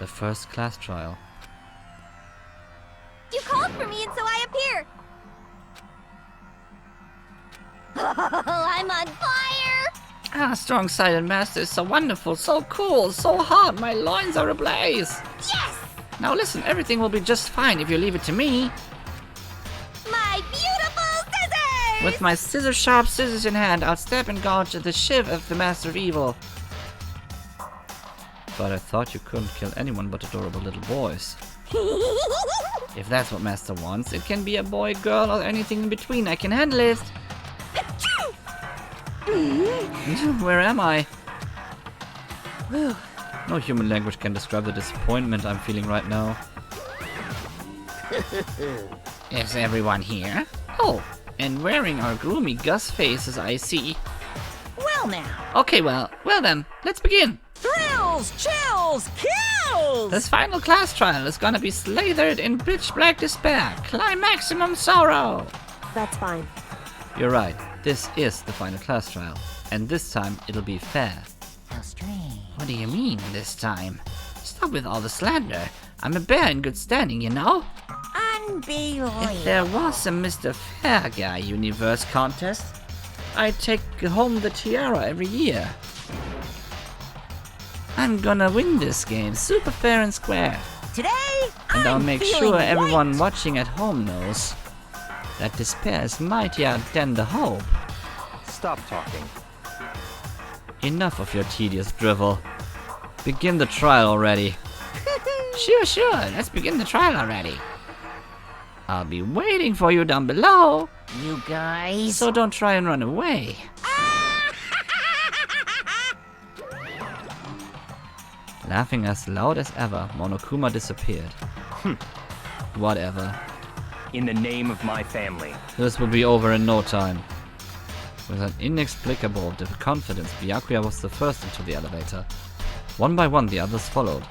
The first class trial. You called for me and so I appear. Oh, I'm on fire! Ah, strong silent master is so wonderful, so cool, so hot, my loins are ablaze. Yes! Now listen, everything will be just fine if you leave it to me. My beautiful scissors! With my scissor-sharp scissors in hand, I'll stab and gouge at the shiv of the master of evil. But I thought you couldn't kill anyone but adorable little boys. If that's what master wants, it can be a boy, girl, or anything in between. I can handle it. Where am I? No human language can describe the disappointment I'm feeling right now. Is everyone here? Oh, and wearing our gloomy Gus faces, I see. Well now. Okay, well then, let's begin. Thrills, chills, kills! This final class trial is gonna be slathered in pitch black despair, climaximum sorrow. That's fine. You're right, this is the final class trial, and this time it'll be fair. How strange. What do you mean, this time? Stop with all the slander. I'm a bear in good standing, you know? Unbelievable. If there was a Mr. Fair Guy Universe contest, I'd take home the tiara every year. I'm gonna win this game, super fair and square. Today, And I'll I'm make feeling sure everyone white. watching at home knows that despair is mightier than the hope. Stop talking. Enough of your tedious drivel. Begin the trial already. Sure, let's begin the trial already. I'll be waiting for you down below, You guys. so don't try and run away. Laughing as loud as ever, Monokuma disappeared. Whatever. In the name of my family. This will be over in no time. With an inexplicable confidence, Byakuya was the first into the elevator. One by one, the others followed.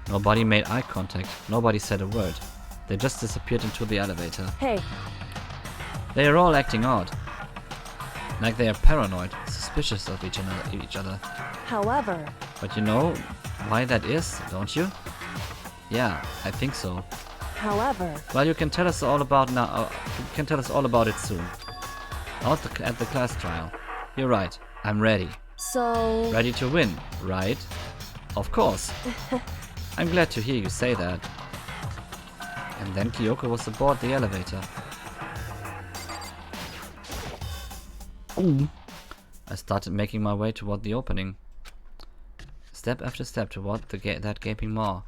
Nobody made eye contact. Nobody said a word. They just disappeared into the elevator. Hey, They are all acting odd. Like they are paranoid, suspicious of each other. however, But you know why that is, don't you? Yeah, I think so. however, Well, you can tell us all about now. You can tell us all about it soon. At the class trial. You're right. I'm ready. so... Ready to win, right? Of course. I'm glad to hear you say that. And then Kyoko was aboard the elevator. I started making my way toward the opening. Step after step toward that gaping maw.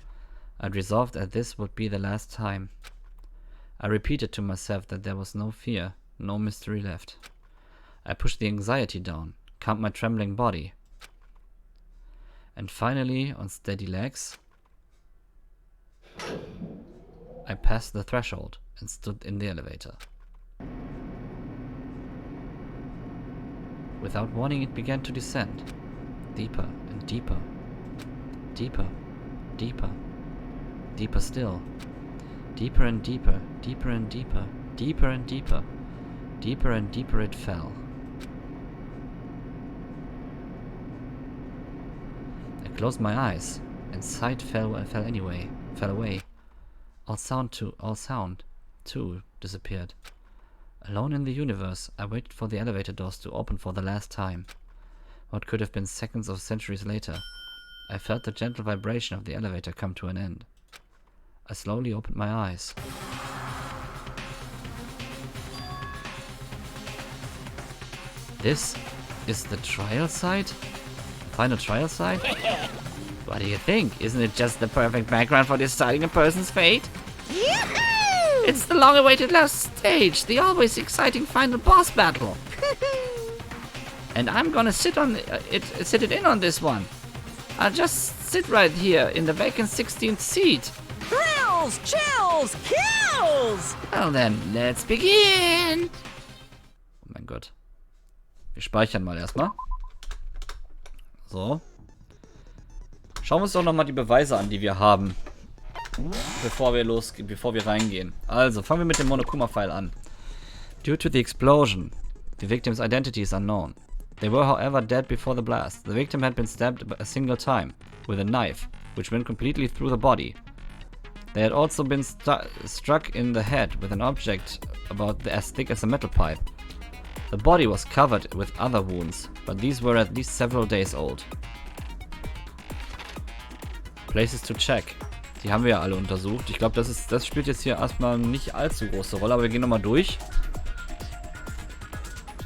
I'd resolved that this would be the last time. I repeated to myself that there was no fear, no mystery left. I pushed the anxiety down, calmed my trembling body. And finally, on steady legs, I passed the threshold and stood in the elevator. Without warning, it began to descend. Deeper and deeper. Deeper, deeper, deeper still. Deeper and deeper, deeper and deeper, deeper and deeper. Deeper and deeper it fell. I closed my eyes, and sight fell away. All sound too disappeared. Alone in the universe, I waited for the elevator doors to open for the last time. What could have been seconds or centuries later, I felt the gentle vibration of the elevator come to an end. I slowly opened my eyes. This is the trial site? Final trial site? What do you think? Isn't it just the perfect background for deciding a person's fate? Yoo-hoo! It's the long-awaited last stage, the always exciting final boss battle. And I'm gonna sit it in on this one. I'll just sit right here in the vacant 16th seat. Thrills, chills, kills! Well then, let's begin. Oh mein Gott. Wir speichern mal erstmal. So. Schauen wir uns doch nochmal die Beweise an, die wir haben. Bevor wir reingehen. Also, fangen wir mit dem Monokuma-File an. Due to the explosion, the victim's identity is unknown. They were, however, dead before the blast. The victim had been stabbed a single time with a knife, which went completely through the body. They had also been struck in the head with an object about as thick as a metal pipe. The body was covered with other wounds, but these were at least several days old. Places to check. Die haben wir ja alle untersucht. Ich glaube, das spielt jetzt hier erstmal nicht allzu große Rolle, aber wir gehen nochmal durch.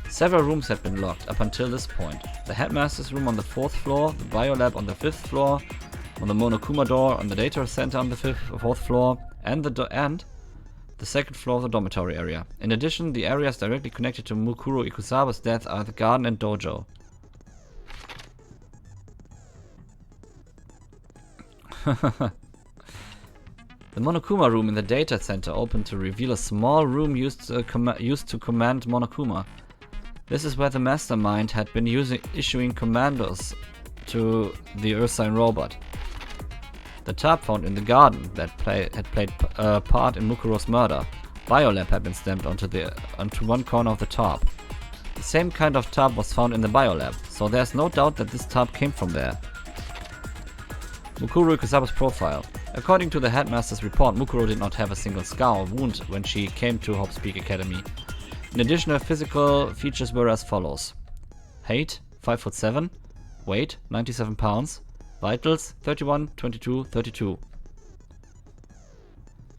Several rooms had been locked up until this point. The headmaster's room on the 4th floor, the biolab on the 5th floor, on the Monokuma door on the data center on the 4th floor, and the 2nd floor of the dormitory area. In addition, the areas directly connected to Mukuro Ikusawa's death are the garden and dojo. The Monokuma room in the data center opened to reveal a small room used to command Monokuma. This is where the mastermind had been issuing commandos to the Ursine robot. The tub found in the garden that had played part in Mukuro's murder. Biolab had been stamped onto one corner of the tub. The same kind of tub was found in the biolab, so there's no doubt that this tub came from there. Mukuro Ikusawa's profile. According to the headmaster's report, Mukuro did not have a single scar or wound when she came to Hope's Peak Academy. In addition, her physical features were as follows. Height, 5'7", weight, 97 pounds, vitals, 31, 22, 32.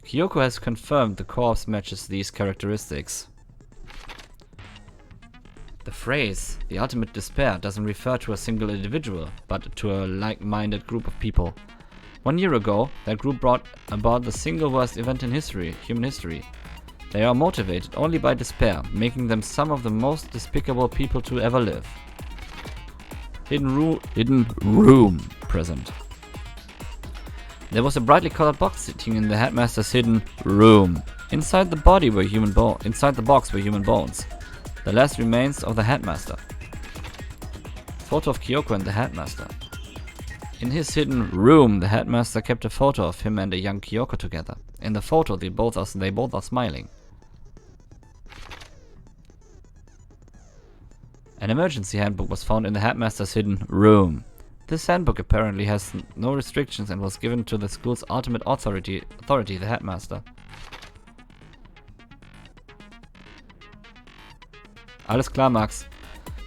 Kyoko has confirmed the corpse matches these characteristics. The phrase, the ultimate despair, doesn't refer to a single individual, but to a like-minded group of people. 1 year ago, that group brought about the single worst event in human history. They are motivated only by despair, making them some of the most despicable people to ever live. Hidden room present. There was a brightly colored box sitting in the headmaster's hidden room. Inside the box were human bones. The last remains of the headmaster. Photo of Kyoko and the headmaster. In his hidden room, the headmaster kept a photo of him and a young Kyoko together. In the photo, they both are smiling. An emergency handbook was found in the headmaster's hidden room. This handbook apparently has no restrictions and was given to the school's ultimate authority, the headmaster. Alles klar, Max.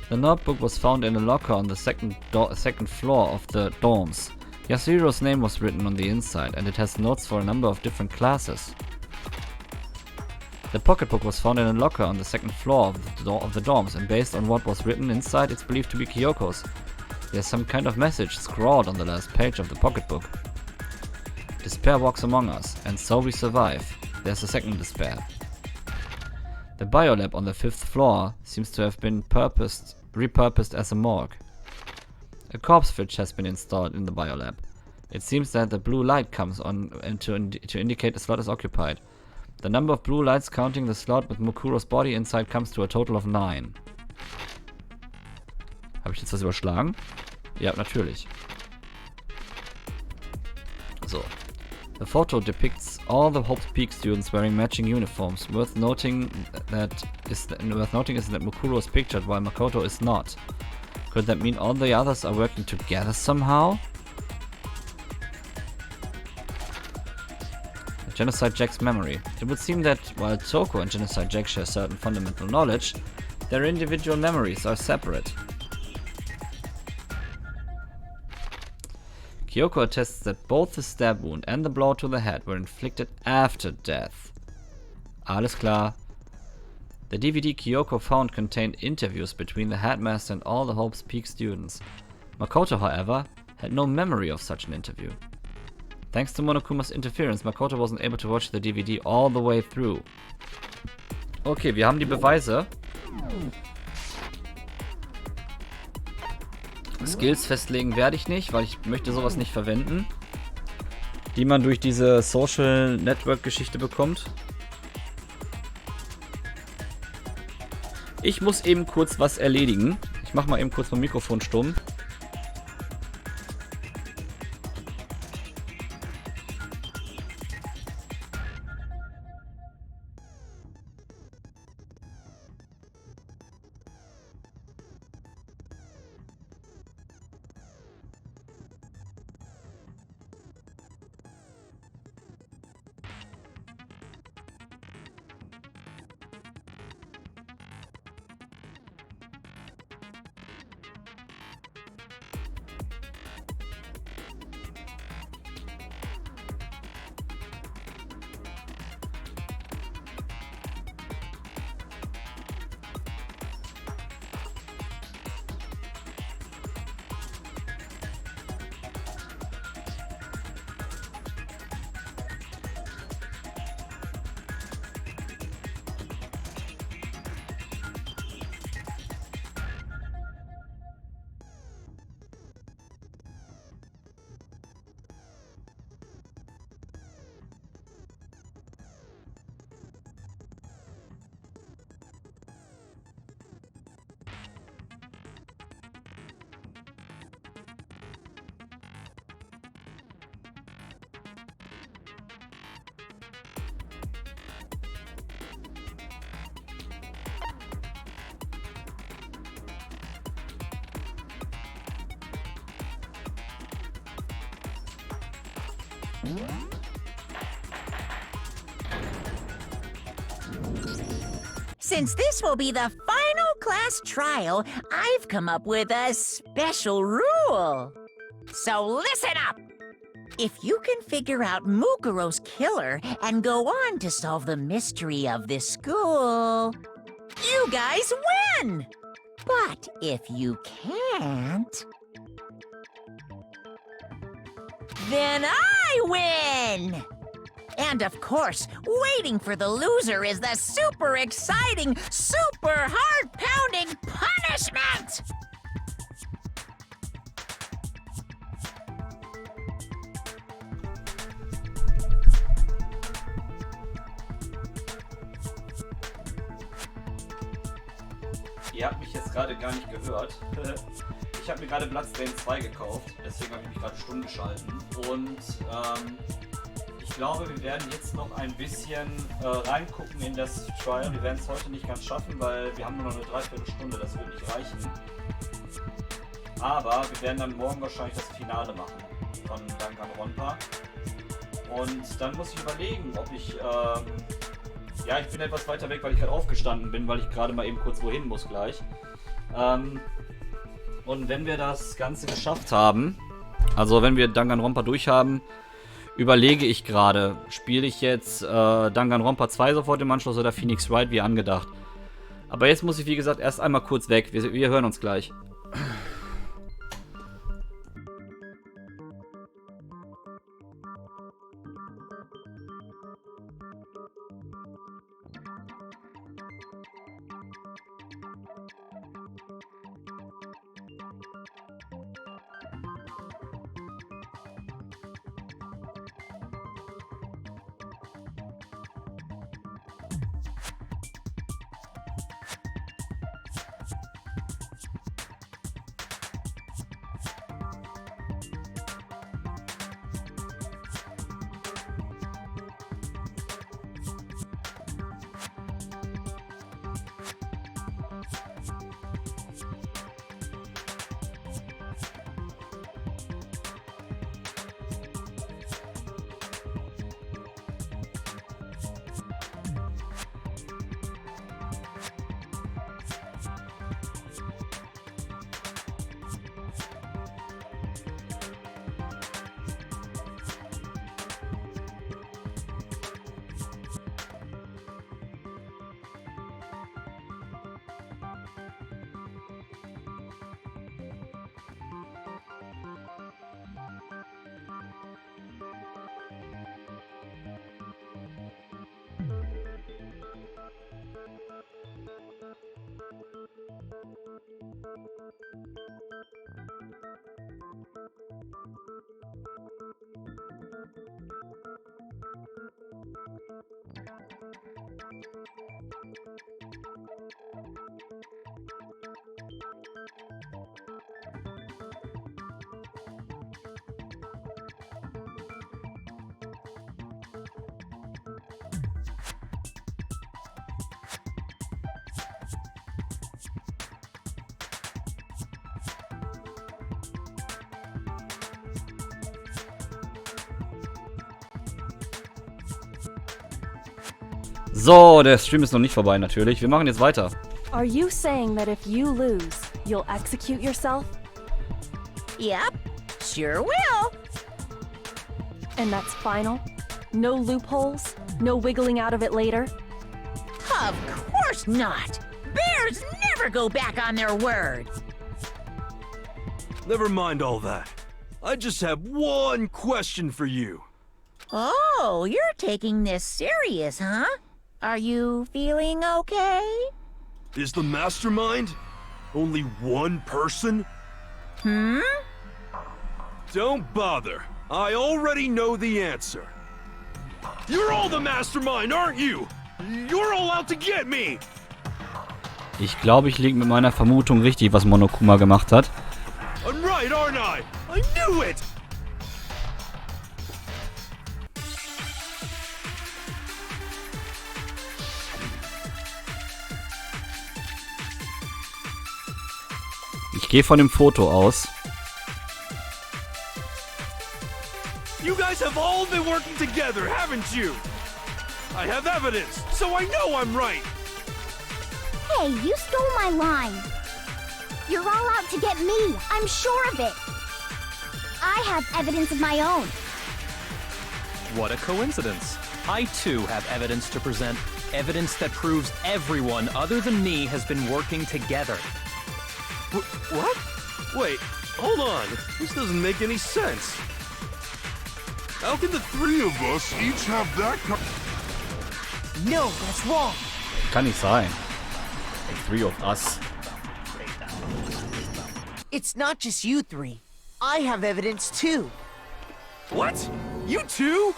The notebook was found in a locker on the second floor of the dorms. Yasuhiro's name was written on the inside, and it has notes for a number of different classes. The pocketbook was found in a locker on the 2nd floor of the dorms, and based on what was written inside, it's believed to be Kyoko's. There's some kind of message scrawled on the last page of the pocketbook. Despair walks among us, and so we survive. There's a second despair. The biolab on the 5th floor seems to have been repurposed as a morgue. A corpse fridge has been installed in the biolab. It seems that the blue light comes on to indicate the slot is occupied. The number of blue lights counting the slot with Mukuros body inside comes to a total of 9. Habe ich jetzt was überschlagen? Ja, natürlich. So. The photo depicts all the Hope's Peak students wearing matching uniforms. Worth noting is that Mukuro is pictured while Makoto is not. Could that mean all the others are working together somehow? Genocide Jack's memory. It would seem that while Toko and Genocide Jack share certain fundamental knowledge, their individual memories are separate. Kyoko attests that both the stab wound and the blow to the head were inflicted after death. Alles klar. The DVD Kyoko found contained interviews between the headmaster and all the Hope's Peak students. Makoto, however, had no memory of such an interview. Thanks to Monokumas interference, Makoto wasn't able to watch the DVD all the way through. Okay, wir haben die Beweise. Skills festlegen werde ich nicht, weil ich möchte sowas nicht verwenden, die man durch diese Social Network Geschichte bekommt. Ich muss eben kurz was erledigen. Ich mache mal eben kurz mein Mikrofon stumm. Since this will be the final class trial, I've come up with a special rule. So listen up! If you can figure out Mukuro's killer and go on to solve the mystery of this school, you guys win! But if you can't, then I win! And of course, waiting for the loser is the super exciting, super heart-pounding punishment! Ihr habt mich jetzt gerade gar nicht gehört. Ich habe mir gerade Bloodstained 2 gekauft, deswegen habe ich mich gerade stumm geschalten. Und ich glaube, wir werden jetzt noch ein bisschen reingucken in das Trial. Wir werden es heute nicht ganz schaffen, weil wir haben nur noch eine Dreiviertelstunde, das wird nicht reichen. Aber wir werden dann morgen wahrscheinlich das Finale machen von Danganronpa. Und dann muss ich überlegen, ob ich... ja, ich bin etwas weiter weg, weil ich gerade aufgestanden bin, weil ich gerade mal eben kurz wohin muss gleich. Und wenn wir das Ganze geschafft haben, also wenn wir Danganronpa durch haben, überlege ich gerade, spiele ich jetzt Danganronpa 2 sofort im Anschluss oder Phoenix Wright wie angedacht. Aber jetzt muss ich, wie gesagt, erst einmal kurz weg. Wir hören uns gleich. So, der Stream ist noch nicht vorbei natürlich. Wir machen jetzt weiter. Are you saying that if you lose, you'll execute yourself? Yep, sure will. And that's final? No loopholes? No wiggling out of it later? Of course not. Bears never go back on their word. Never mind all that. I just have one question for you. Oh, you're taking this serious, huh? Are you feeling okay? Is the mastermind only one person? Hmm? Don't bother. I already know the answer. You're all the mastermind, aren't you? You're all out to get me! Ich glaube, ich liege mit meiner Vermutung richtig, was Monokuma gemacht hat. I'm right, aren't I? I knew it! Ich gehe von dem Foto aus. You guys have all been working together, haven't you? I have evidence, so I know I'm right. Hey, you stole my line. You're all out to get me. I'm sure of it. I have evidence of my own. What a coincidence. I too have evidence to present. Evidence that proves everyone other than me has been working together. What? Wait, hold on. This doesn't make any sense. How can the three of us each have that No, that's wrong. Kann nicht sein. The three of us. It's not just you three. I have evidence too. What? You too?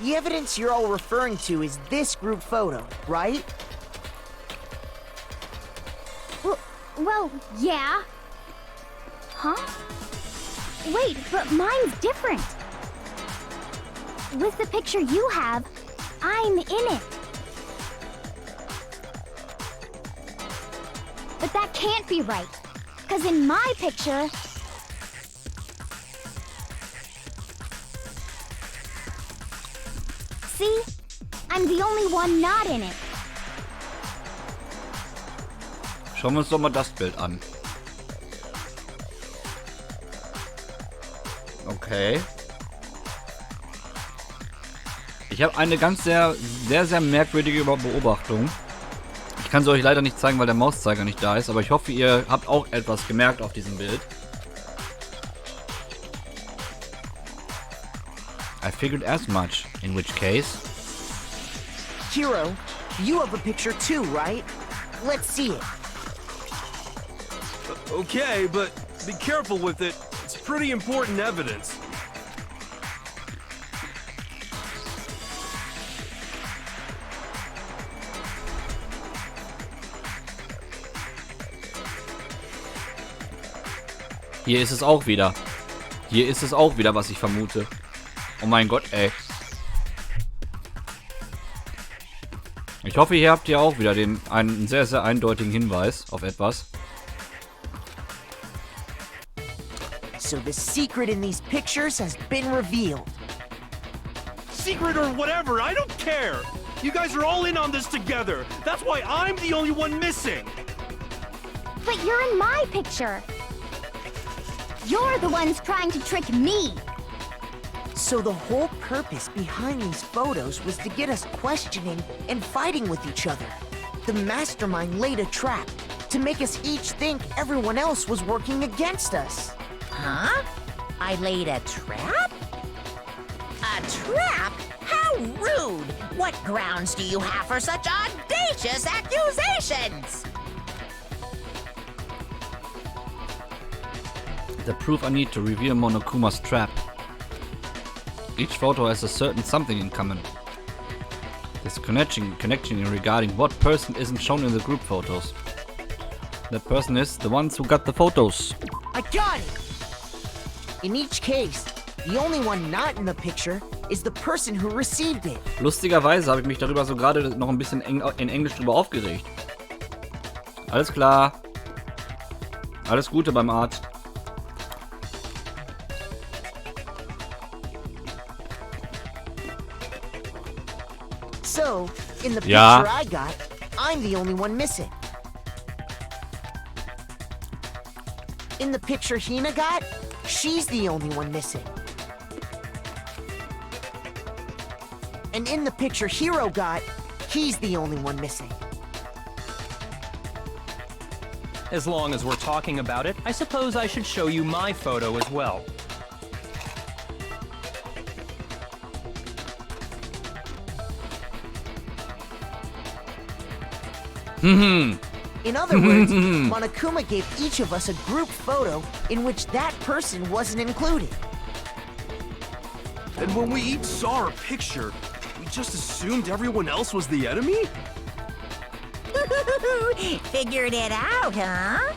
The evidence you're all referring to is this group photo, right? Well, yeah. Huh? Wait, but mine's different. With the picture you have, I'm in it. But that can't be right. 'Cause in my picture... See? I'm the only one not in it. Schauen wir uns doch mal das Bild an. Okay. Ich habe eine ganz sehr merkwürdige Beobachtung. Ich kann sie euch leider nicht zeigen, weil der Mauszeiger nicht da ist, aber ich hoffe, ihr habt auch etwas gemerkt auf diesem Bild. I figured as much, in which case... Hero, you have a picture too, right? Let's see it. Okay, but be careful with it. It's pretty important evidence. Hier ist es auch wieder. Hier ist es auch wieder, was ich vermute. Oh mein Gott, ey. Ich hoffe, hier habt ihr auch wieder einen sehr, sehr eindeutigen Hinweis auf etwas. So the secret in these pictures has been revealed. Secret or whatever, I don't care. You guys are all in on this together. That's why I'm the only one missing. But you're in my picture. You're the ones trying to trick me. So the whole purpose behind these photos was to get us questioning and fighting with each other. The mastermind laid a trap to make us each think everyone else was working against us. Huh? I laid a trap? A trap? How rude! What grounds do you have for such audacious accusations? The proof I need to reveal Monokuma's trap. Each photo has a certain something in common. This connection regarding what person isn't shown in the group photos. That person is the ones who got the photos. I got it! In each case, the only one not in the picture is the person who received it. Lustigerweise habe ich mich darüber so gerade noch ein bisschen in Englisch drüber aufgeregt. Alles klar. Alles Gute beim Arzt. So, in the picture Ja. I got, I'm the only one missing. In the picture Hina got, she's the only one missing. And in the picture Hero got, he's the only one missing. As long as we're talking about it, I suppose I should show you my photo as well. In other words, Monokuma gave each of us a group photo in which that person wasn't included. And when we each saw our picture, we just assumed everyone else was the enemy? Figured it out, huh?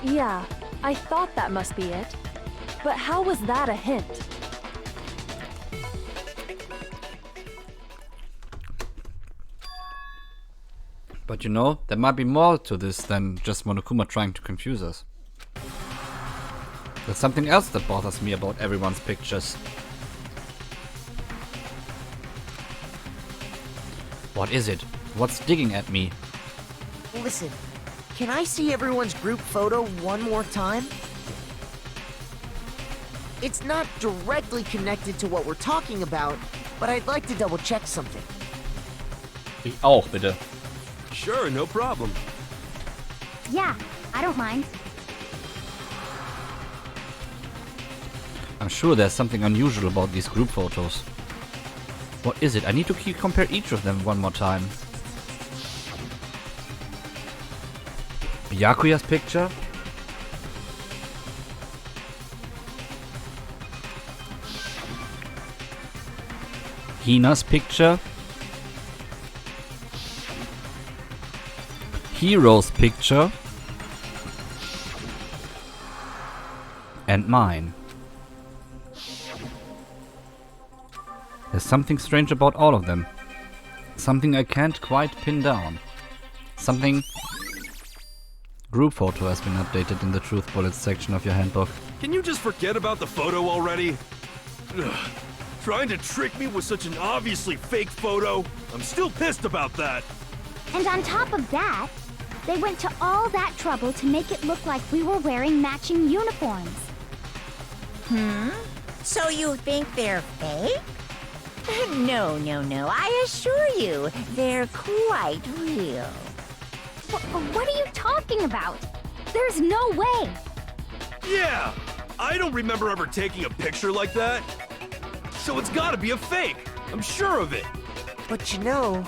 Yeah, I thought that must be it. But how was that a hint? But you know, there might be more to this than just Monokuma trying to confuse us. There's something else that bothers me about everyone's pictures. What is it? What's digging at me? Listen, can I see everyone's group photo one more time? It's not directly connected to what we're talking about, but I'd like to double check something. Ich auch, bitte. Sure, no problem. Yeah, I don't mind. I'm sure there's something unusual about these group photos. What is it? I need to compare each of them one more time. Byakuya's picture? Hina's picture? Hiro's picture? And mine. There's something strange about all of them. Something I can't quite pin down. Something... Group photo has been updated in the truth bullets section of your handbook. Can you just forget about the photo already? Ugh. Trying to trick me with such an obviously fake photo? I'm still pissed about that. And on top of that, they went to all that trouble to make it look like we were wearing matching uniforms. So you think they're fake? No. I assure you, they're quite real. What are you talking about? There's no way. Yeah! I don't remember ever taking a picture like that. So it's gotta be a fake. I'm sure of it. But you know,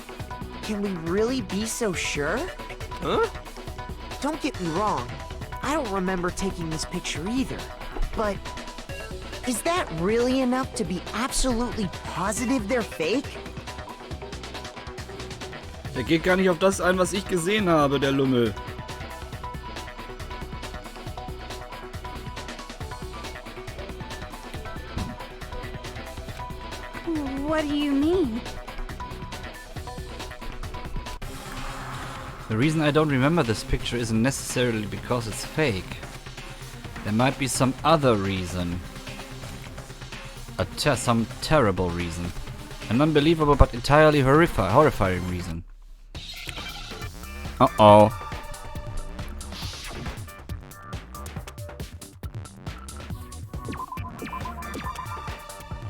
can we really be so sure? Huh? Don't get me wrong, I don't remember taking this picture either. But is that really enough to be absolutely positive they're fake? Der geht gar nicht auf das ein, was ich gesehen habe, der Lummel. What do you mean? The reason I don't remember this picture isn't necessarily because it's fake. There might be some other reason. Some terrible reason. An unbelievable but entirely horrifying reason. Uh-oh.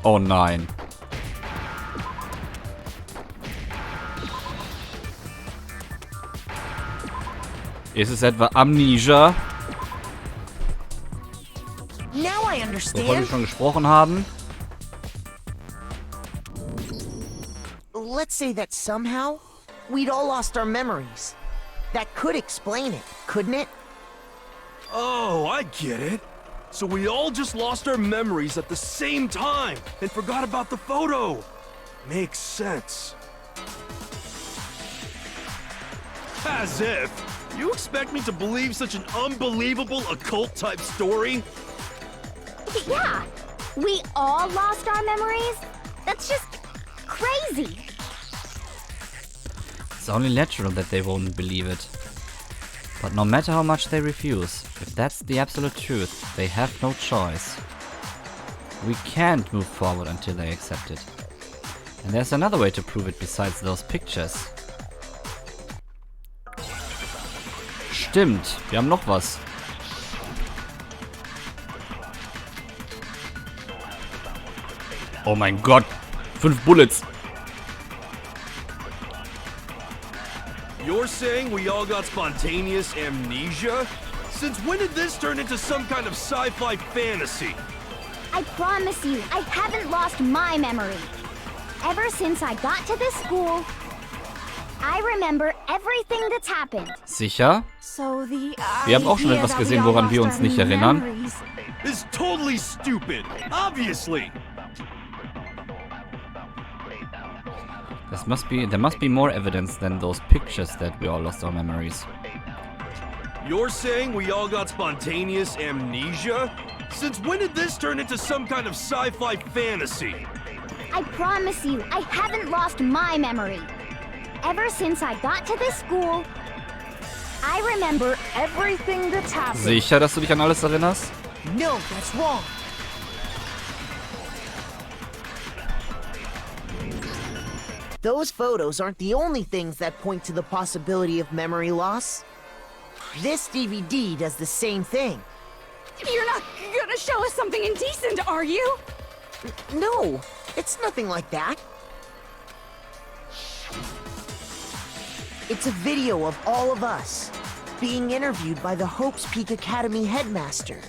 Oh nein. Ist es etwa Amnesia, Now I wovon wir understand. schon gesprochen haben? Let's say that somehow we'd all lost our memories. That could explain it, couldn't it? Oh, I get it. So we all just lost our memories at the same time and forgot about the photo. Makes sense. As if. You expect me to believe such an unbelievable occult-type story? Yeah, we all lost our memories? That's just crazy. It's only natural that they won't believe it. But no matter how much they refuse, if that's the absolute truth, they have no choice. We can't move forward until they accept it. And there's another way to prove it besides those pictures. Stimmt, wir haben noch was. Oh mein Gott, 5 Bullets. You're saying we all got spontaneous amnesia? Since when did this turn into some kind of sci-fi fantasy? I promise you, I haven't lost my memory. Ever since I got to this school, I remember everything that's happened. Sicher? So the Wir haben auch schon idea etwas that we gesehen, all woran wir lost uns our nicht erinnern. memories. It's totally stupid. Obviously. There must be more evidence than those pictures that we all lost our memories. You're saying we all got spontaneous amnesia? Since when did this turn into some kind of sci-fi fantasy? I promise you, I haven't lost my memory. Ever since I got to this school, I remember everything that's happened. Sicher, dass du dich an alles erinnerst? No, that's wrong. those photos aren't the only things that point to the possibility of memory loss. This DVD does the same thing. You're not gonna show us something indecent, are you? No, it's nothing like that. It's a video of all of us being interviewed by the Hope's Peak Academy headmaster.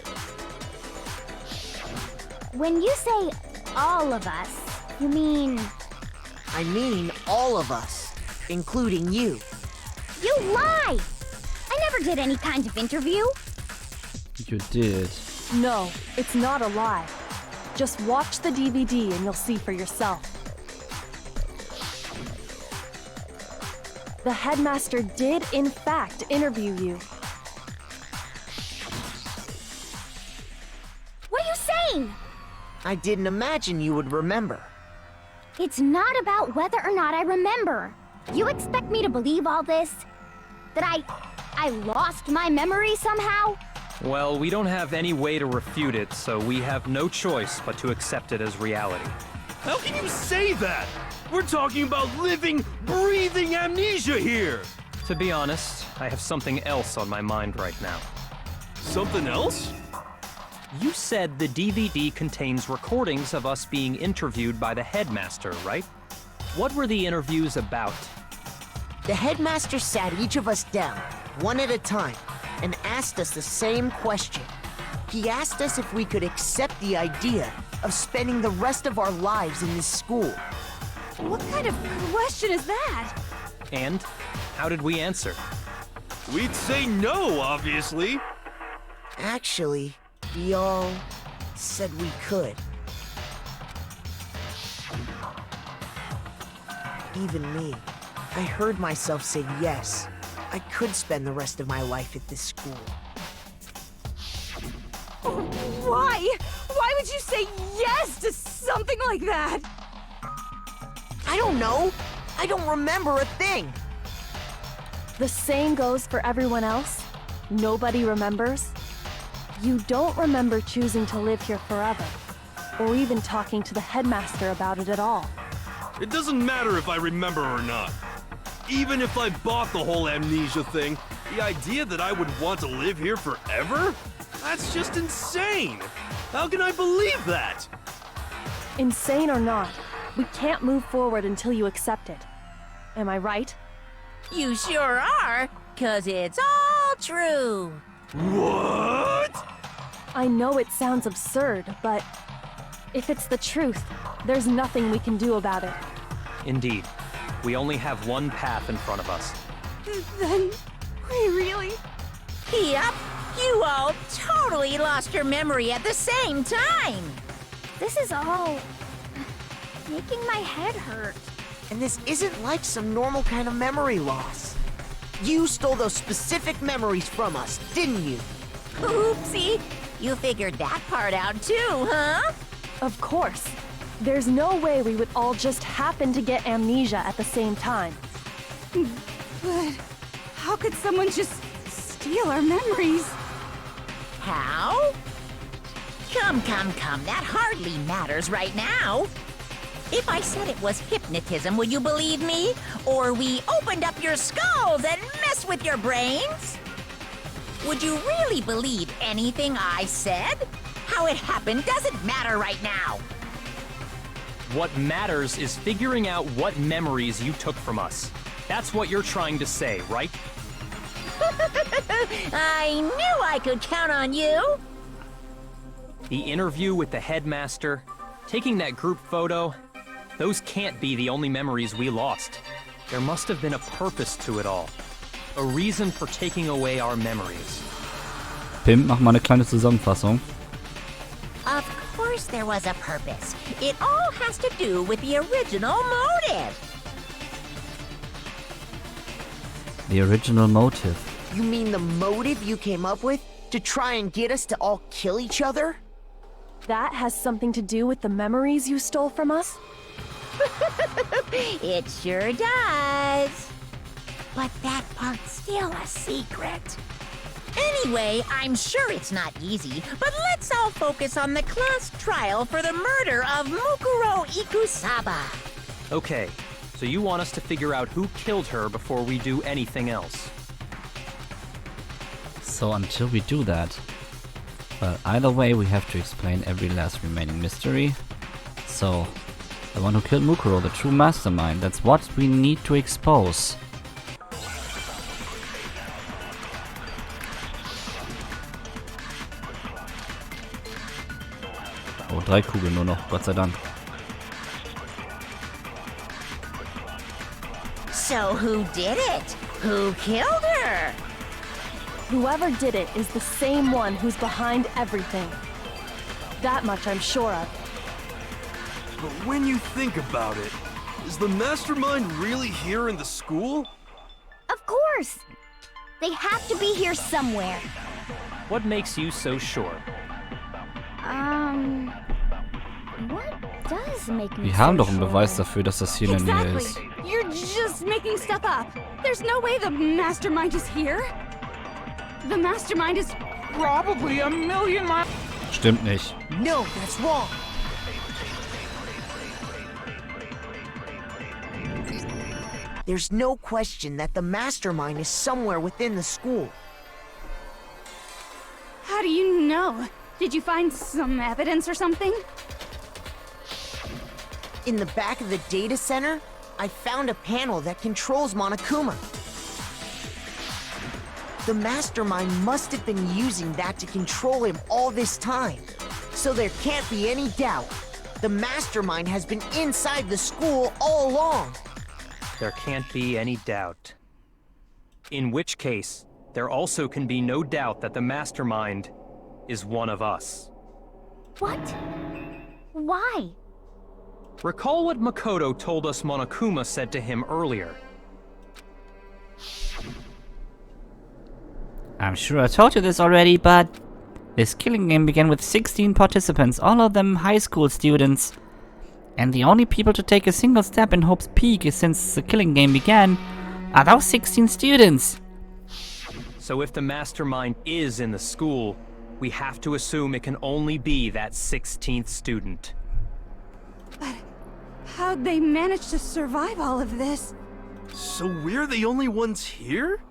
When you say all of us, you mean... I mean all of us, including you. You lie! I never did any kind of interview. You did. No, it's not a lie. Just watch the DVD and you'll see for yourself. The headmaster did, in fact, interview you. What are you saying? I didn't imagine you would remember. It's not about whether or not I remember. You expect me to believe all this? That I lost my memory somehow? Well, we don't have any way to refute it, so we have no choice but to accept it as reality. How can you say that? We're talking about living, breathing amnesia here! To be honest, I have something else on my mind right now. Something else? You said the DVD contains recordings of us being interviewed by the headmaster, right? What were the interviews about? The headmaster sat each of us down, one at a time, and asked us the same question. He asked us if we could accept the idea of spending the rest of our lives in this school. What kind of question is that? And how did we answer? We'd say no, obviously. Actually, we all said we could. Even me. I heard myself say yes. I could spend the rest of my life at this school. Why? Why would you say yes to something like that? I don't know. I don't remember a thing. The same goes for everyone else. Nobody remembers. You don't remember choosing to live here forever, or even talking to the headmaster about it at all. It doesn't matter if I remember or not. Even if I bought the whole amnesia thing, the idea that I would want to live here forever? That's just insane! How can I believe that? Insane or not, we can't move forward until you accept it. Am I right? You sure are, 'cause it's all true. What? I know it sounds absurd, but if it's the truth, there's nothing we can do about it. Indeed. We only have one path in front of us. Then, we really... Yep, you all totally lost your memory at the same time. This is all... making my head hurt. And this isn't like some normal kind of memory loss. You stole those specific memories from us, didn't you? Oopsie, you figured that part out too, huh? Of course. There's no way we would all just happen to get amnesia at the same time. But how could someone just steal our memories? How? Come, that hardly matters right now. If I said it was hypnotism, would you believe me? Or we opened up your skulls and messed with your brains? Would you really believe anything I said? How it happened doesn't matter right now. What matters is figuring out what memories you took from us. That's what you're trying to say, right? I knew I could count on you. The interview with the headmaster, taking that group photo, those can't be the only memories we lost. There must have been a purpose to it all. A reason for taking away our memories. Pimp, mach mal eine kleine Zusammenfassung. Of course there was a purpose. It all has to do with the original motive. The original motive. You mean the motive you came up with to try and get us to all kill each other? That has something to do with the memories you stole from us? It sure does. But that part's still a secret. Anyway, I'm sure it's not easy, but let's all focus on the class trial for the murder of Mukuro Ikusaba. Okay, So you want us to figure out who killed her before we do anything else? So until we do that, well, either way we have to explain every last remaining mystery. So, the one who killed Mukuro, the true mastermind, that's what we need to expose. Oh, 3 Kugeln nur noch, Gott sei Dank. So who did it? Who killed her? Whoever did it is the same one who's behind everything. That much I'm sure of. But when you think about it, is the mastermind really here in the school? Of course! They have to be here somewhere. What makes you so sure? What does make me Wir haben so doch einen Beweis dafür, dass das hier in der Nähe ist. You're just making stuff up. There's no way the mastermind is here. The mastermind is probably a million miles. Stimmt nicht. No, that's wrong. There's no question that the mastermind is somewhere within the school. How do you know? Did you find some evidence or something? In the back of the data center, I found a panel that controls Monokuma. The mastermind must have been using that to control him all this time. So there can't be any doubt. The mastermind has been inside the school all along. There can't be any doubt. In which case, there also can be no doubt that the mastermind is one of us. What? Why? Recall what Makoto told us Monokuma said to him earlier. I'm sure I told you this already, but this killing game began with 16 participants, all of them high school students. And the only people to take a single step in Hope's Peak since the killing game began are those 16 students. So if the mastermind is in the school, we have to assume it can only be that 16th student. But how'd they manage to survive all of this? So we're the only ones here?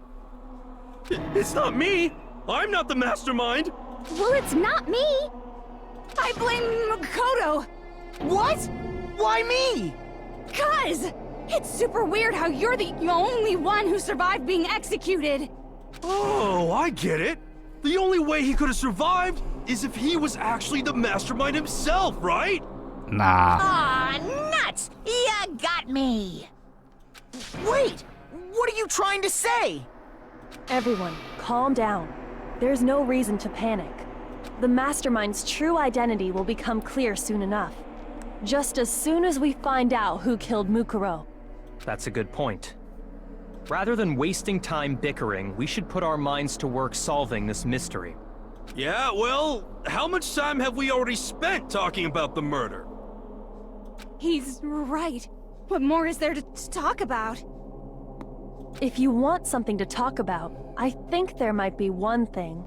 It's not me! I'm not the mastermind! Well, it's not me! I blame Makoto! What? Why me? 'Cause it's super weird how you're the only one who survived being executed. Oh, I get it! The only way he could have survived is if he was actually the mastermind himself, right? Nah. Aw, nuts! You got me! Wait! What are you trying to say? Everyone, calm down. There's no reason to panic. The mastermind's true identity will become clear soon enough. Just as soon as we find out who killed Mukuro. That's a good point. Rather than wasting time bickering, we should put our minds to work solving this mystery. Yeah, well, how much time have we already spent talking about the murder? He's right. What more is there to talk about? If you want something to talk about, I think there might be one thing.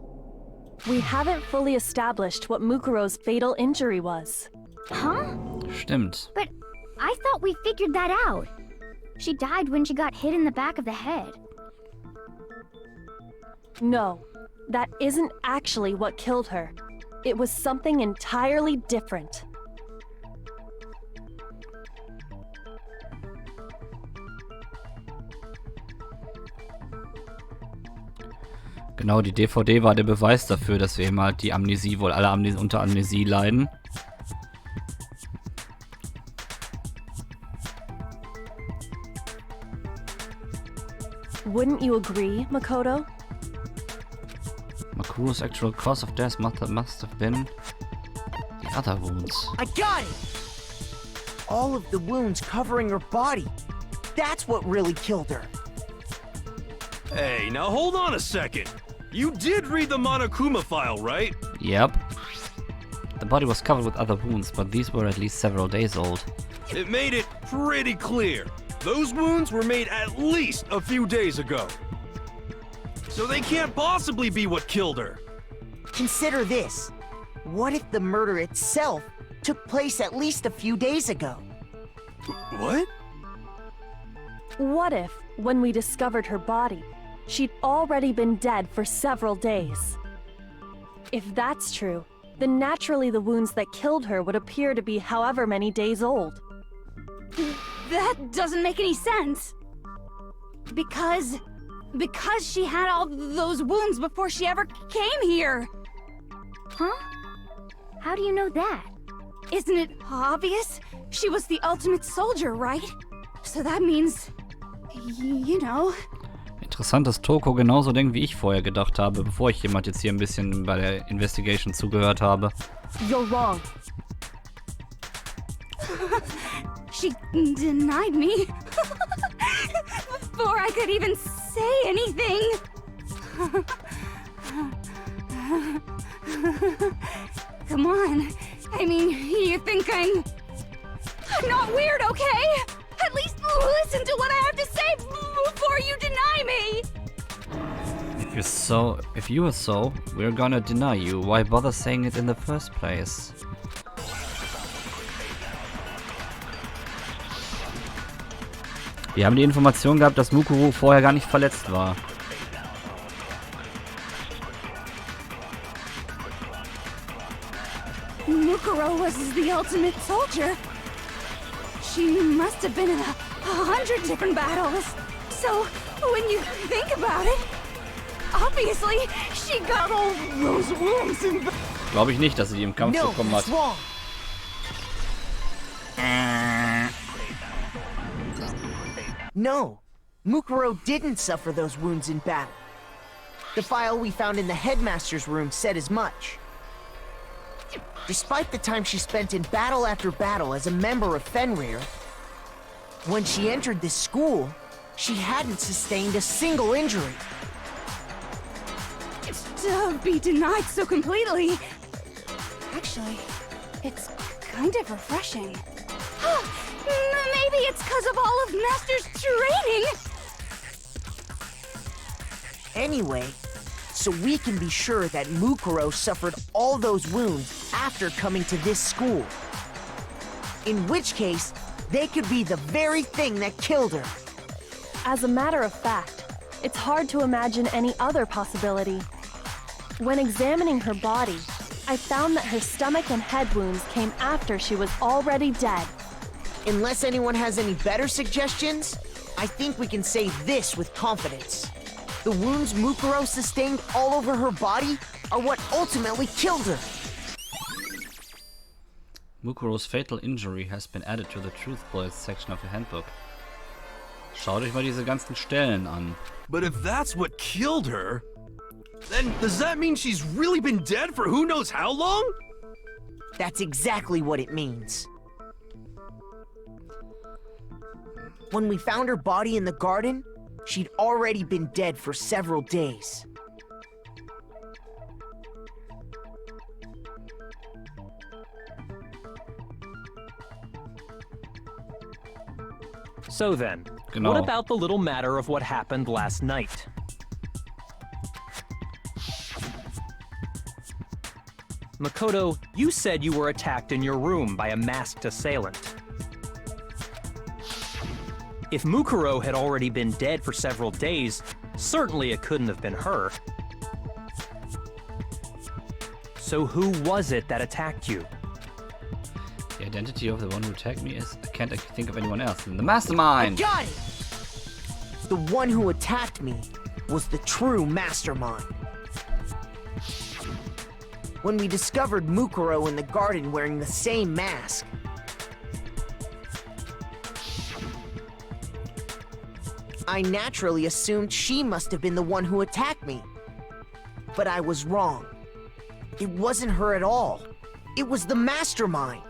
We haven't fully established what Mukuro's fatal injury was. Huh? Stimmt. But I thought we figured that out. She died when she got hit in the back of the head. No, that isn't actually what killed her. It was something entirely different. Genau, die DVD war der Beweis dafür, dass wir eben halt die Amnesie, wohl alle unter Amnesie leiden. Wouldn't you agree, Makoto? Makuro's actual cause of death must have been the other wounds. I got it! All of the wounds covering her body. That's what really killed her. Hey, now hold on a second. You did read the Monokuma file, right? Yep. The body was covered with other wounds, but these were at least several days old. It made it pretty clear. Those wounds were made at least a few days ago. So they can't possibly be what killed her. Consider this. What if the murder itself took place at least a few days ago? What? What if, when we discovered her body, she'd already been dead for several days? If that's true, then naturally the wounds that killed her would appear to be however many days old. That doesn't make any sense. Because she had all those wounds before she ever came here. Huh? How do you know that? Isn't it obvious? She was the ultimate soldier, right? So that means, you know. Interessant, dass Toko genauso denkt, wie ich vorher gedacht habe, bevor ich jemand jetzt hier ein bisschen bei der Investigation zugehört habe. You're wrong. She denied me before I could even say anything. Come on. I mean, you think I'm not weird, okay? At least listen to what I have to say before you deny me. If you are so, we're gonna deny you. Why bother saying it in the first place? Wir haben die Information gehabt, dass Mukuro vorher gar nicht verletzt war. Mukuro was the ultimate soldier. She must have been in 100 different battles. So, when you think about it, obviously, she got all those wounds in the... Glaube ich nicht, dass sie die im Kampf bekommen hat. No, Mukuro didn't suffer those wounds in battle. The file we found in the headmaster's room said as much. Despite the time she spent in battle after battle as a member of Fenrir, when she entered this school, she hadn't sustained a single injury. To be denied so completely. Actually, it's kind of refreshing. Maybe it's because of all of Master's training. Anyway, so we can be sure that Mukuro suffered all those wounds after coming to this school. In which case, they could be the very thing that killed her. As a matter of fact, it's hard to imagine any other possibility. When examining her body, I found that her stomach and head wounds came after she was already dead. Unless anyone has any better suggestions, I think we can say this with confidence. The wounds Mukuro sustained all over her body are what ultimately killed her. Mukuro's fatal injury has been added to the truth bullets section of the handbook. Schaut euch mal diese ganzen Stellen an. But if that's what killed her, then does that mean she's really been dead for who knows how long? That's exactly what it means. When we found her body in the garden, she'd already been dead for several days. So then, what about the little matter of what happened last night? Makoto, you said you were attacked in your room by a masked assailant. If Mukuro had already been dead for several days, certainly it couldn't have been her. So who was it that attacked you? The identity of the one who attacked me is... I can't think of anyone else than the mastermind! I got it! The one who attacked me was the true mastermind. When we discovered Mukuro in the garden wearing the same mask, I naturally assumed she must have been the one who attacked me. But I was wrong. It wasn't her at all. It was the mastermind.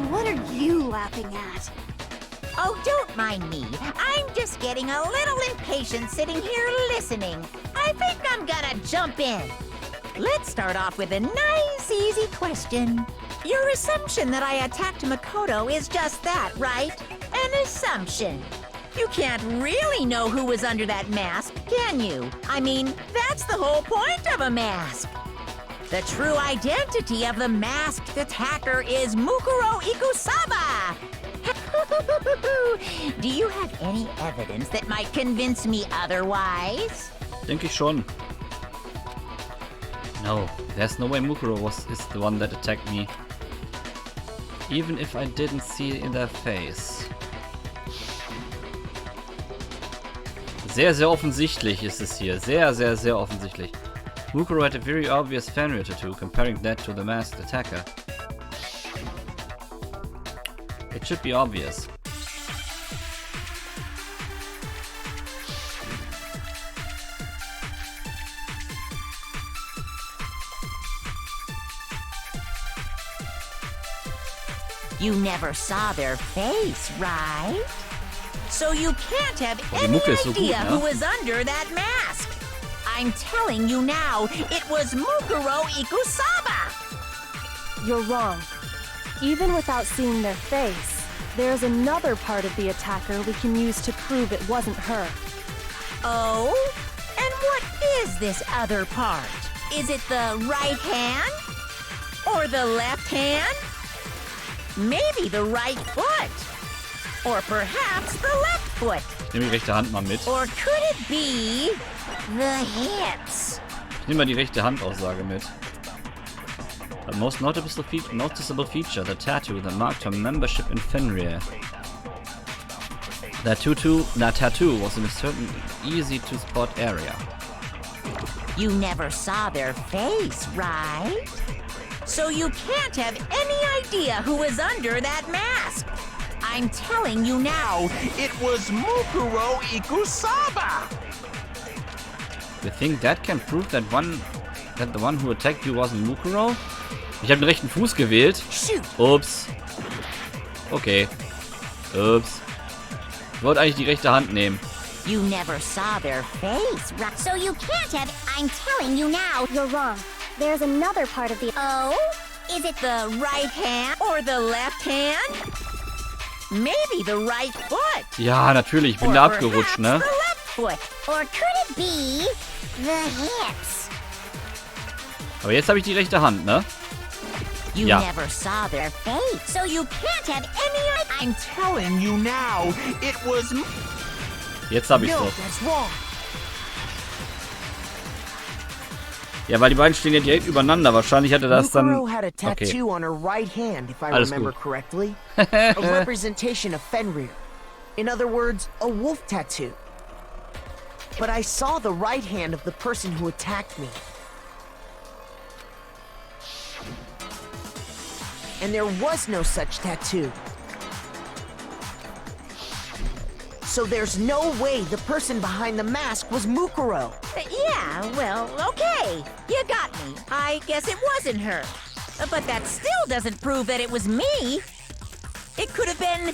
What are you laughing at? Oh, don't mind me. I'm just getting a little impatient sitting here listening. I think I'm gonna jump in. Let's start off with a nice, easy question. Your assumption that I attacked Makoto is just that, right? An assumption. You can't really know who was under that mask, can you? I mean, that's the whole point of a mask. The true identity of the masked attacker is Mukuro Ikusaba! Do you have any evidence that might convince me otherwise? Denke ich schon. No, there's no way Mukuro is the one that attacked me. Even if I didn't see it in their face. Sehr, sehr offensichtlich ist es hier. Sehr, sehr, sehr offensichtlich. Mukuro had a very obvious Fenrir tattoo, comparing that to the masked attacker. It should be obvious. You never saw their face, right? So you can't have Die any Mucke ist so gut, idea ne? who was under that mask. I'm telling you now, it was Mukuro Ikusaba! You're wrong. Even without seeing their face, there's another part of the attacker we can use to prove it wasn't her. Oh? And what is this other part? Is it the right hand? Or the left hand? Maybe the right foot? Or perhaps the left foot? Ich nehme die rechte Hand mal mit. Or could it be the hips? Ich nehme mal die rechte Handaussage mit. The most noticeable feature, the tattoo that marked her membership in Fenrir. That tattoo was in a certain easy-to-spot area. You never saw their face, right? So you can't have any idea who was under that mask. I'm telling you now, It was Mukuro Ikusaba! You think that can prove that the one who attacked you wasn't Mukuro? Ich habe den rechten Fuß gewählt. shoot! Ups. Okay. Ups. Ich wollte eigentlich die rechte Hand nehmen. You never saw their face, right? So you can't have. I'm telling you now. You're wrong. There's another part of the... Oh? Is it the right hand or the left hand? Maybe the right foot. Ja, natürlich. Ich bin Or da abgerutscht, perhaps ne? the left foot. Or could it be the hips? Aber jetzt habe ich die rechte Hand, ne? You Ja. never saw their face, so you can't have any. I'm telling you now, it was. Jetzt habe ich No, so. that's wrong. Ja, weil die beiden stehen ja direkt übereinander. Wahrscheinlich hatte das dann... Mukuro had a Okay. tattoo on her right hand, if I Alles remember gut. correctly. A representation of Fenrir. In other words, a wolf tattoo. But I saw the right hand of the person who attacked me. And there was no such tattoo. So there's no way the person behind the mask was Mukuro. Yeah, well, okay. You got me. I guess it wasn't her. But that still doesn't prove that it was me. It could have been,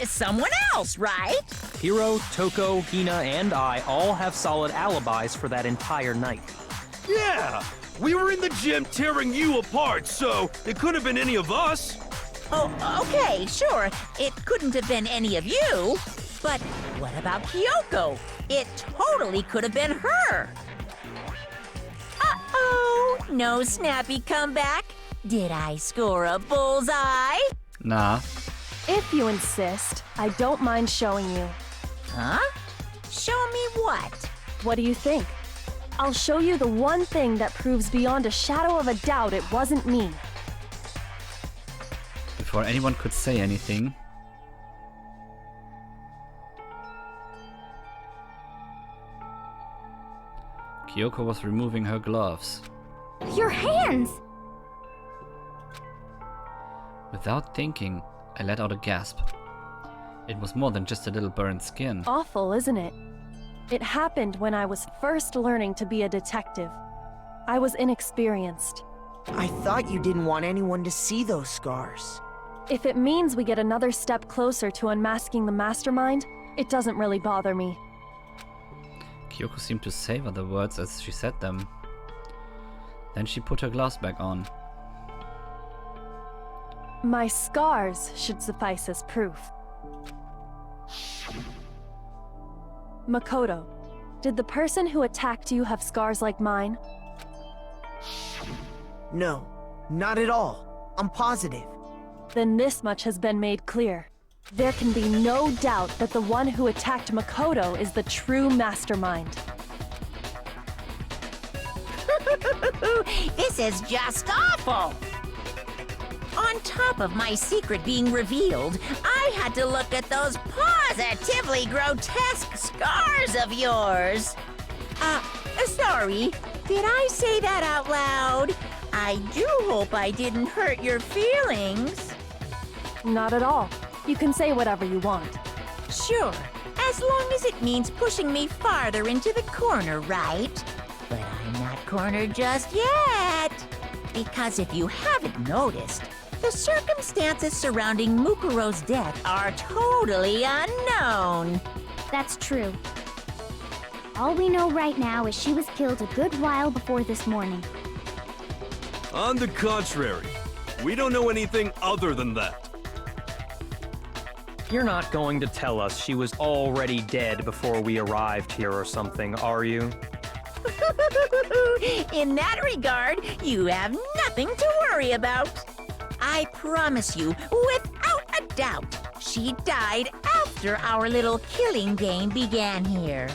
someone else, right? Hiro, Toko, Hina, and I all have solid alibis for that entire night. Yeah! We were in the gym tearing you apart, so it couldn't have been any of us. Oh, okay, sure. It couldn't have been any of you. But what about Kyoko? It totally could have been her. Uh-oh, no snappy comeback. Did I score a bullseye? Na, If you insist, I don't mind showing you. Huh? Show me what? What do you think? I'll show you the one thing that proves beyond a shadow of a doubt it wasn't me. before anyone could say anything. Kyoko was removing her gloves. Your hands! Without thinking, I let out a gasp. It was more than just a little burned skin. Awful, isn't it? It happened when I was first learning to be a detective. I was inexperienced. I thought you didn't want anyone to see those scars. If it means we get another step closer to unmasking the mastermind, it doesn't really bother me. Kyoko seemed to savor the words as she said them. Then she put her gloves back on. My scars should suffice as proof. Makoto, did the person who attacked you have scars like mine? No, not at all. I'm positive. Then this much has been made clear. There can be no doubt that the one who attacked Makoto is the true mastermind. This is just awful! On top of my secret being revealed, I had to look at those positively grotesque scars of yours. Sorry, did I say that out loud? I do hope I didn't hurt your feelings. Not at all. You can say whatever you want. Sure, as long as it means pushing me farther into the corner, right? But I'm not cornered just yet. Because if you haven't noticed, the circumstances surrounding Mukuro's death are totally unknown. That's true. All we know right now is she was killed a good while before this morning. On the contrary, we don't know anything other than that. You're not going to tell us she was already dead before we arrived here or something, are you? In that regard, you have nothing to worry about. I promise you, without a doubt, she died after our little killing game began here.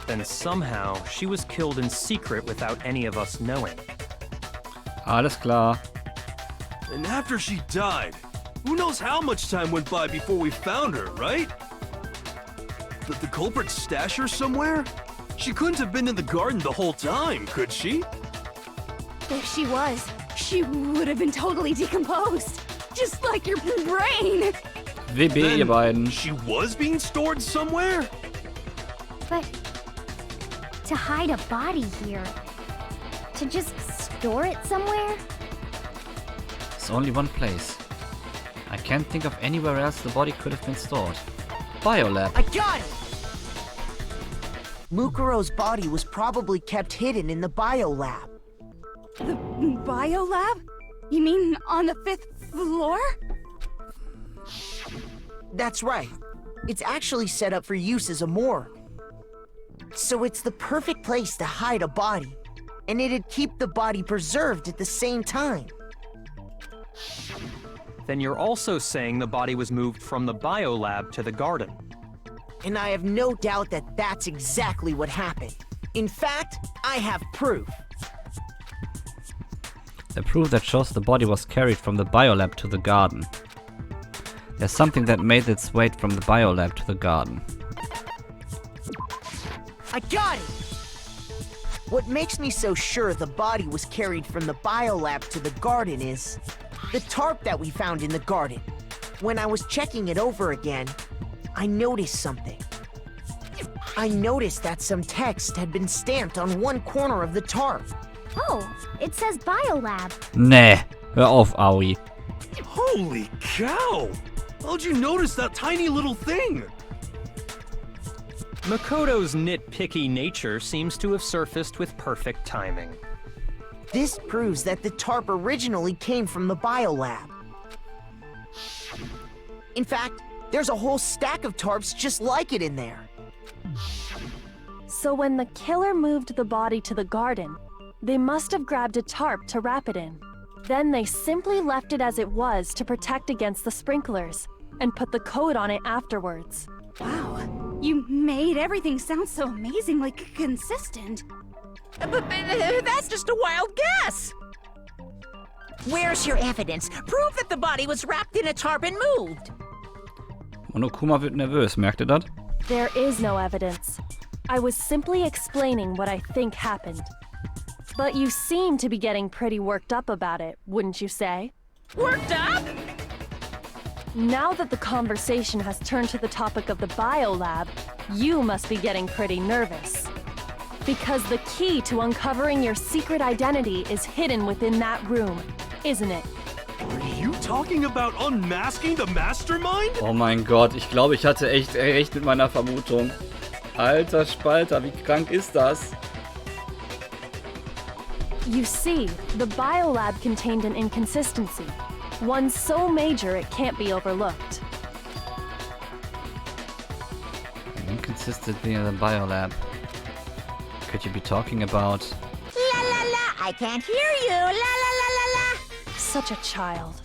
Then somehow she was killed in secret without any of us knowing. Alles klar. And after she died, who knows how much time went by before we found her, right? Did the culprit stash her somewhere? She couldn't have been in the garden the whole time, could she? If she was, she would have been totally decomposed. Just like your brain. WB, ihr beiden. She was being stored somewhere? But to hide a body here, to just store it somewhere? There's only one place. I can't think of anywhere else the body could have been stored. Biolab. I got it! Mukuro's body was probably kept hidden in the biolab. The biolab? You mean on the 5th floor? That's right. It's actually set up for use as a morgue. So it's the perfect place to hide a body, and it'd keep the body preserved at the same time. Then you're also saying the body was moved from the biolab to the garden. And I have no doubt that that's exactly what happened. In fact, I have proof. The proof that shows the body was carried from the biolab to the garden. There's something that made its way from the biolab to the garden. I got it! What makes me so sure the body was carried from the biolab to the garden is the tarp that we found in the garden. When I was checking it over again, I noticed something. I noticed that some text had been stamped on one corner of the tarp. Oh, it says biolab. Nee, hör auf, Aoi. Holy cow! How'd you notice that tiny little thing? Makoto's nitpicky nature seems to have surfaced with perfect timing. This proves that the tarp originally came from the biolab. In fact, there's a whole stack of tarps just like it in there. So when the killer moved the body to the garden, they must have grabbed a tarp to wrap it in. Then they simply left it as it was to protect against the sprinklers, and put the coat on it afterwards. Wow, you made everything sound so amazingly consistent. But that's just a wild guess. Where's your evidence? Prove that the body was wrapped in a tarp and moved. Monokuma wird nervös, merkt ihr das? There is no evidence. I was simply explaining what I think happened. But you seem to be getting pretty worked up about it, wouldn't you say? Worked up? Now that the conversation has turned to the topic of the biolab, you must be getting pretty nervous. Because the key to uncovering your secret identity is hidden within that room, isn't it? Are you talking about unmasking the mastermind? Oh mein Gott, ich glaube, ich hatte echt recht mit meiner Vermutung. Alter Spalter, wie krank ist das? You see, the biolab contained an inconsistency. One so major it can't be overlooked. Inconsistency in the biolab. Could you be talking about... La la la, I can't hear you. La la la la la. Such a child.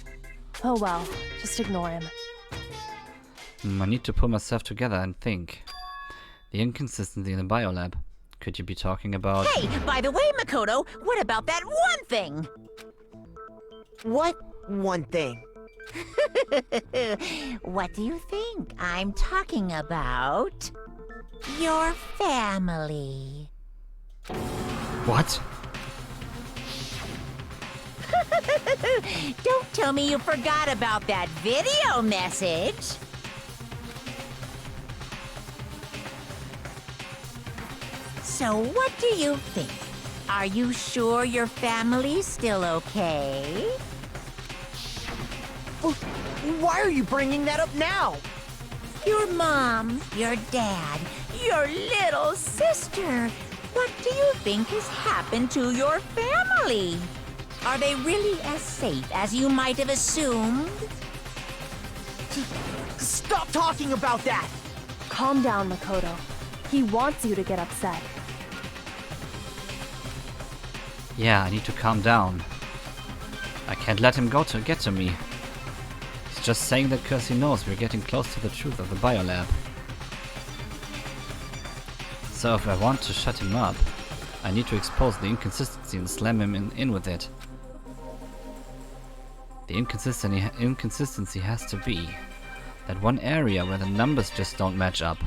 Oh well, just ignore him. I need to pull myself together and think. The inconsistency in the biolab. Could you be talking about... Hey, by the way, Makoto, what about that one thing? What one thing? What do you think I'm talking about? Your family. What? Don't tell me you forgot about that video message. So what do you think? Are you sure your family's still okay? Why are you bringing that up now? Your mom, your dad, your little sister. What do you think has happened to your family? Are they really as safe as you might have assumed? Stop talking about that! Calm down, Makoto. He wants you to get upset. Yeah, I need to calm down. I can't let him get to me. He's just saying that because he knows we're getting close to the truth of the biolab. So if I want to shut him up, I need to expose the inconsistency and slam him in with it. The inconsistency has to be that one area where the numbers just don't match up.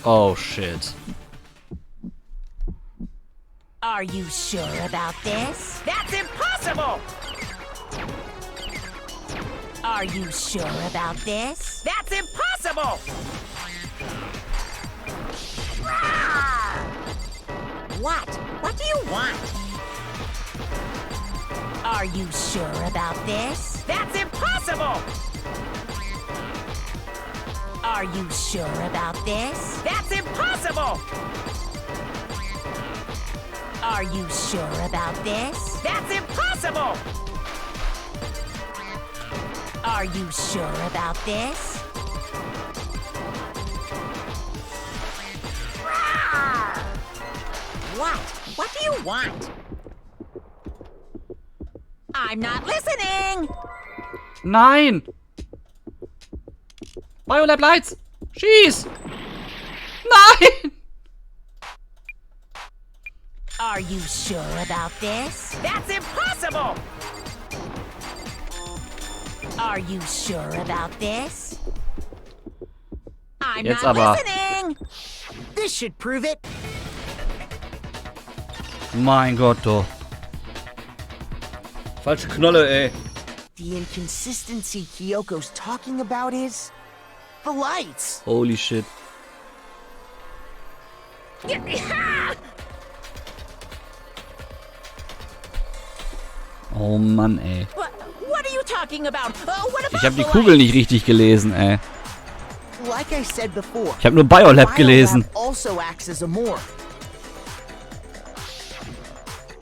Oh shit. Are you sure about this? That's impossible! Are you sure about this? That's impossible! What? What do you want? Are you sure about this? That's impossible! Are you sure about this? That's impossible! Are you sure about this? That's impossible! Are you sure about this? What? What do you want? I'm not listening! Nein! Biolab Lights! Schieß! Nein! Are you sure about this? That's impossible! Are you sure about this? I'm Jetzt not aber. listening! This should prove it. Mein Gott, du. Falsche Knolle, ey. The inconsistency Kyoko's talking about is... the lights! Holy shit. Oh Mann, ey. What are you talking about? What about Ich habe die the Kugel lights? nicht richtig gelesen, ey. Like I said before, Ich habe nur Biolab gelesen. Biolab also acts as a morgue.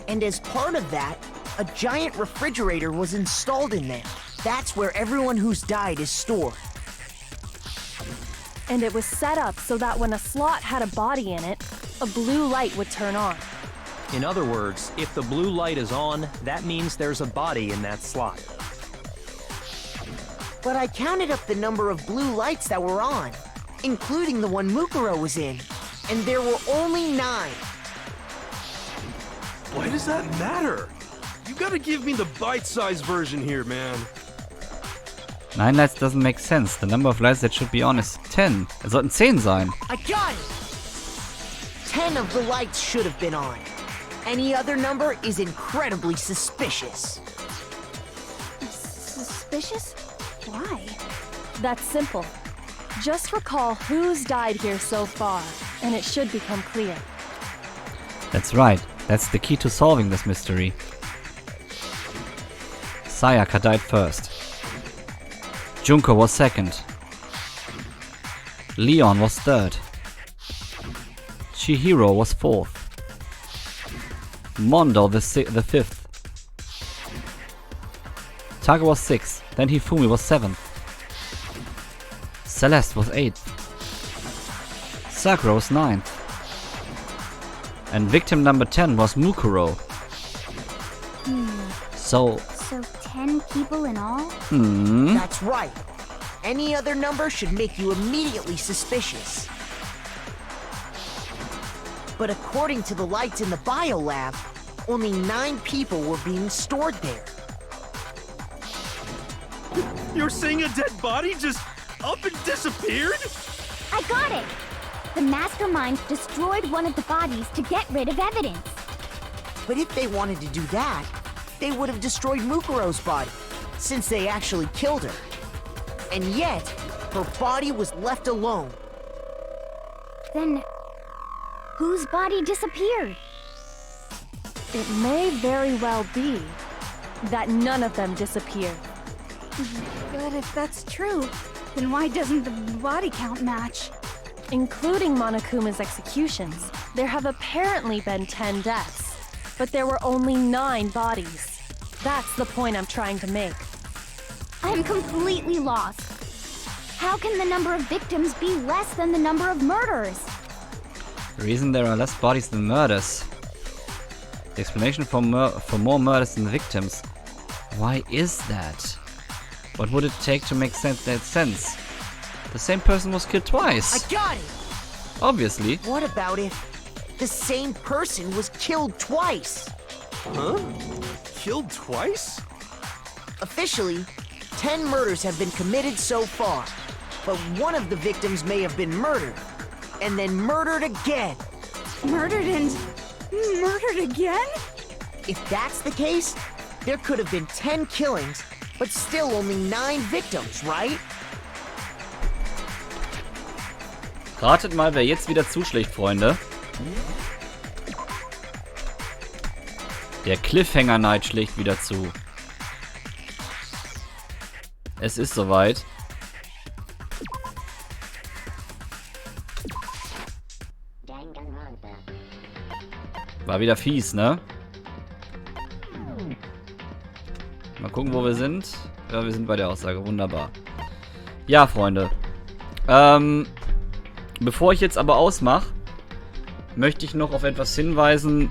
And as part of that, a giant refrigerator was installed in there. That's where everyone who's died is stored. And it was set up so that when a slot had a body in it, a blue light would turn on. In other words, if the blue light is on, that means there's a body in that slot. But I counted up the number of blue lights that were on, including the one Mukuro was in, and there were only 9. Why does that matter? You gotta give me the bite-sized version here, man. 9 lights doesn't make sense. The number of lights that should be on is 10. Es sollten 10 sein. I got it! 10 of the lights should have been on. Any other number is incredibly suspicious. Suspicious? Why? That's simple. Just recall who's died here so far, and it should become clear. That's right. That's the key to solving this mystery. Sayaka died first. Junko was second. Leon was third. Chihiro was fourth. Mondo the 5th. Taga was 6th. Then Hifumi was 7th. Celeste was 8th. Sakura was 9th. And victim number 10 was Mukuro. So 10 people in all? That's right. Any other number should make you immediately suspicious. But according to the lights in the biolab, only 9 people were being stored there. You're saying a dead body just up and disappeared? I got it! The mastermind destroyed one of the bodies to get rid of evidence. But if they wanted to do that, they would have destroyed Mukuro's body, since they actually killed her. And yet, her body was left alone. Then, whose body disappeared? It may very well be that none of them disappeared. But if that's true, then why doesn't the body count match? Including Monokuma's executions, there have apparently been 10 deaths, but there were only 9 bodies. That's the point I'm trying to make. I'm completely lost. How can the number of victims be less than the number of murders? the reason there are less bodies than murders. The explanation for more murders than victims. Why is that? What would it take to make that sense? The same person was killed twice. I got it! Obviously. What about if the same person was killed twice? Huh? Killed twice? Officially, 10 murders have been committed so far, but one of the victims may have been murdered, and then murdered again. Murdered and murdered again? If that's the case, there could have been 10 killings, but still only 9 victims, right? Ratet mal, wer jetzt wieder zuschlägt, Freunde. Der Cliffhanger-Night schlägt wieder zu. Es ist soweit. War wieder fies, ne? Mal gucken, wo wir sind. Ja, wir sind bei der Aussage. Wunderbar. Ja, Freunde. Bevor ich jetzt aber ausmache, möchte ich noch auf etwas hinweisen,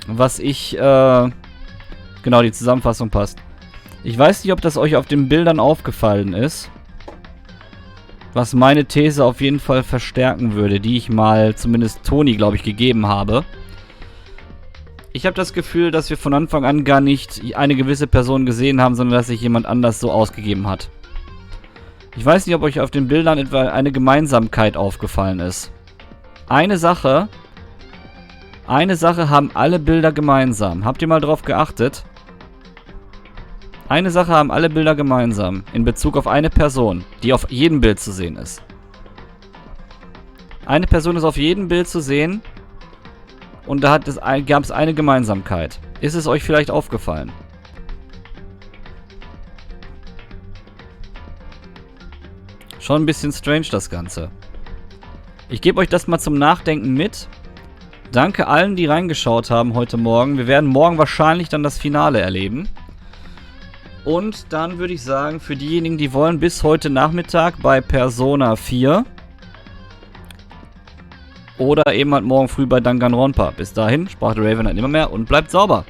was ich, genau, die Zusammenfassung passt. Ich weiß nicht, ob das euch auf den Bildern aufgefallen ist, was meine These auf jeden Fall verstärken würde, die ich mal zumindest Toni, glaube ich, gegeben habe. Ich habe das Gefühl, dass wir von Anfang an gar nicht eine gewisse Person gesehen haben, sondern dass sich jemand anders so ausgegeben hat. Ich weiß nicht, ob euch auf den Bildern etwa eine Gemeinsamkeit aufgefallen ist. Eine Sache haben alle Bilder gemeinsam. Habt ihr mal drauf geachtet? Eine Sache haben alle Bilder gemeinsam. In Bezug auf eine Person, die auf jedem Bild zu sehen ist. Eine Person ist auf jedem Bild zu sehen. Und da gab es eine Gemeinsamkeit. Ist es euch vielleicht aufgefallen? Schon ein bisschen strange, das Ganze. Ich gebe euch das mal zum Nachdenken mit. Danke allen, die reingeschaut haben heute Morgen. Wir werden morgen wahrscheinlich dann das Finale erleben. Und dann würde ich sagen, für diejenigen, die wollen, bis heute Nachmittag bei Persona 4. Oder eben halt morgen früh bei Danganronpa. Bis dahin, sprach der Raven halt immer mehr und bleibt sauber.